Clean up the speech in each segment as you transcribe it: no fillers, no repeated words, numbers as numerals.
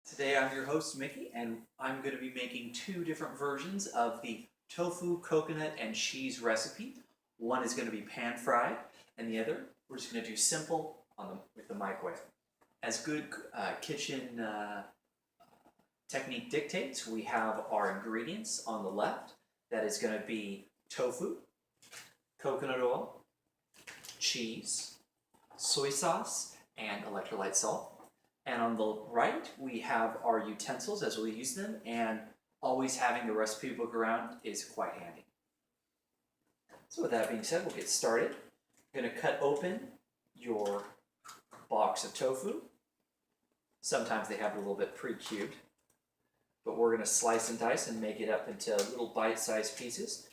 Today I'm your host Mickey, and I'm going to be making two different versions of the tofu, coconut, and cheese recipe. One is going to be pan fried, and the other we're just going to do simple with the microwave. As good kitchen technique dictates, we have our ingredients on the left. That is going to be tofu, coconut oil, cheese, soy sauce, and electrolyte salt. And on the right, we have our utensils as we use them, and always having the recipe book around is quite handy. So with that being said, we'll get started. You're going to cut open your box of tofu. Sometimes they have it a little bit pre-cubed, but we're going to slice and dice and make it up into little bite-sized pieces.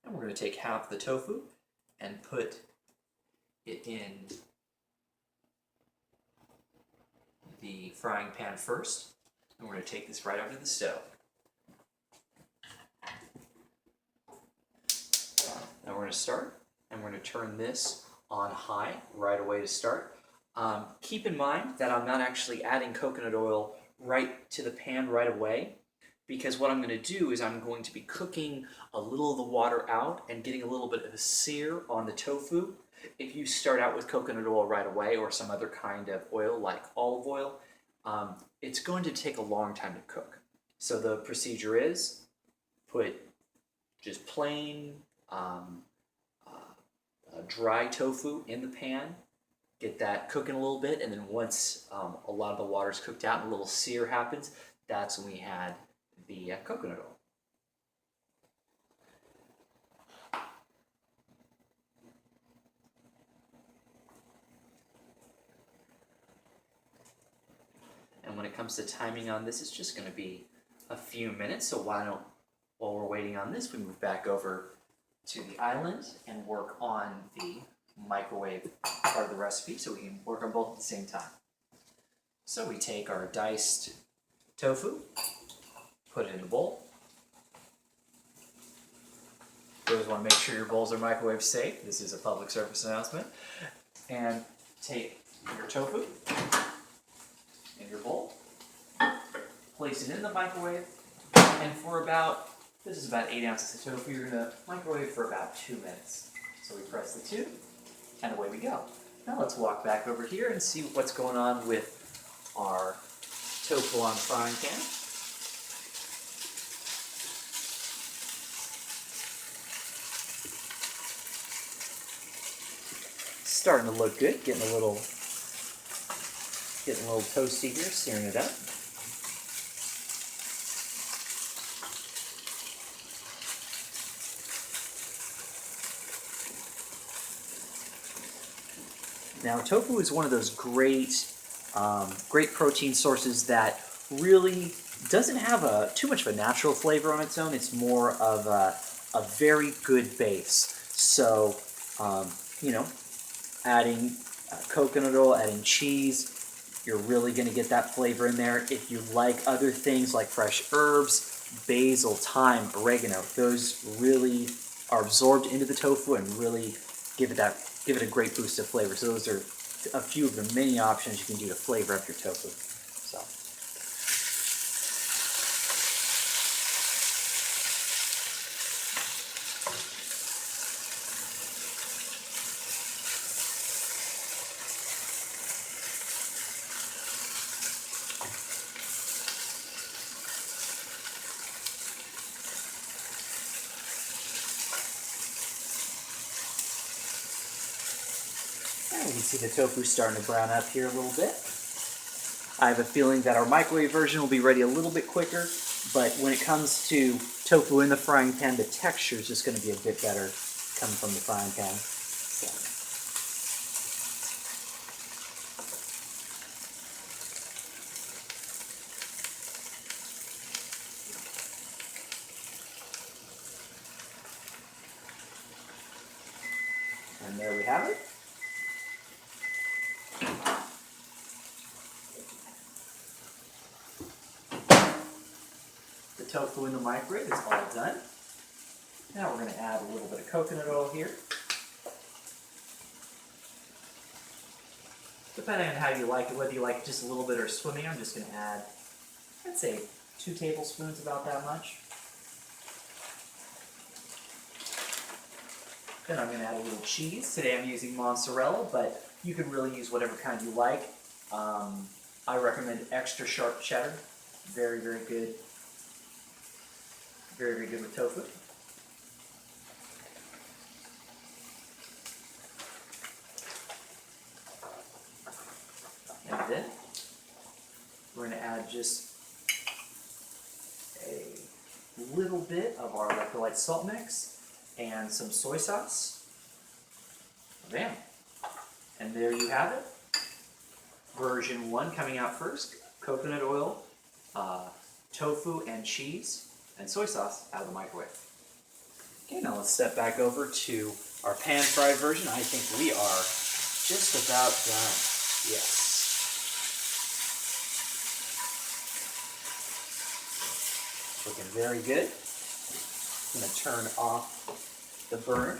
And we're going to take half the tofu and put it in the frying pan first. And we're going to take this right over to the stove. Now we're going to start, and we're going to turn this on high right away to start. Keep in mind that I'm not actually adding coconut oil right to the pan right away, because what I'm going to do is I'm going to be cooking a little of the water out and getting a little bit of a sear on the tofu. If you start out with coconut oil right away or some other kind of oil like olive oil, it's going to take a long time to cook. So the procedure is put just plain dry tofu in the pan, get that cooking a little bit, and then once a lot of the water's cooked out and a little sear happens, that's when we add the coconut oil. And when it comes to timing on this, it's just going to be a few minutes. So while we're waiting on this, we move back over to the island and work on the microwave part of the recipe so we can work on both at the same time. So we take our diced tofu, put it in the bowl. You always want to make sure your bowls are microwave safe. This is a public service announcement. And take your tofu in your bowl, place it in the microwave, and for about, this is about 8 ounces of tofu, you're going to microwave for about 2 minutes. So we press the 2, and away we go. Now let's walk back over here and see what's going on with our tofu on the frying pan. Starting to look good, getting a little toasty here, searing it up. Now, tofu is one of those great protein sources that really doesn't have too much of a natural flavor on its own. It's more of a very good base. So, adding coconut oil, adding cheese, you're really going to get that flavor in there. If you like other things like fresh herbs, basil, thyme, oregano, those really are absorbed into the tofu and really give it a great boost of flavor. So those are a few of the many options you can do to flavor up your tofu. So. And we can see the tofu starting to brown up here a little bit. I have a feeling that our microwave version will be ready a little bit quicker, but when it comes to tofu in the frying pan, the texture is just going to be a bit better coming from the frying pan. So. And there we have it. The tofu in the microwave is all done. Now we're going to add a little bit of coconut oil here. Depending on how you like it, whether you like just a little bit or swimming, I'm just going to add, I'd say 2 tablespoons, about that much. Then I'm going to add a little cheese. Today I'm using mozzarella, but you can really use whatever kind you like. I recommend extra sharp cheddar. Very, very good. Very, very good with tofu. And then we're going to add just a little bit of our electrolyte salt mix and some soy sauce. Bam! And there you have it. Version 1 coming out first. Coconut oil, tofu and cheese, and soy sauce out of the microwave. Okay, now let's step back over to our pan-fried version. I think we are just about done. Yes. Looking very good. I'm going to turn off the burner.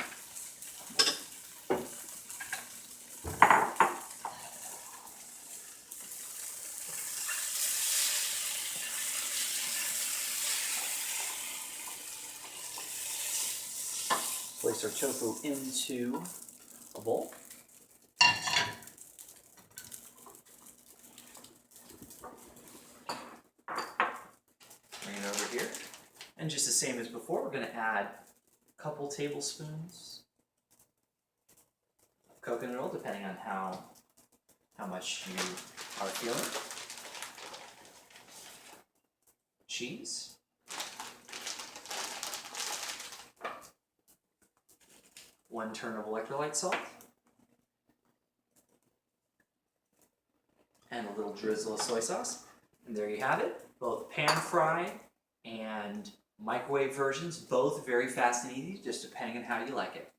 Place our tofu into a bowl. Bring it over here. And just the same as before, we're going to add a couple tablespoons of coconut oil, depending on how much you are feeling. Cheese. One turn of electrolyte salt. And a little drizzle of soy sauce. And there you have it. Both pan-fried and microwave versions, both very fast and easy, just depending on how you like it.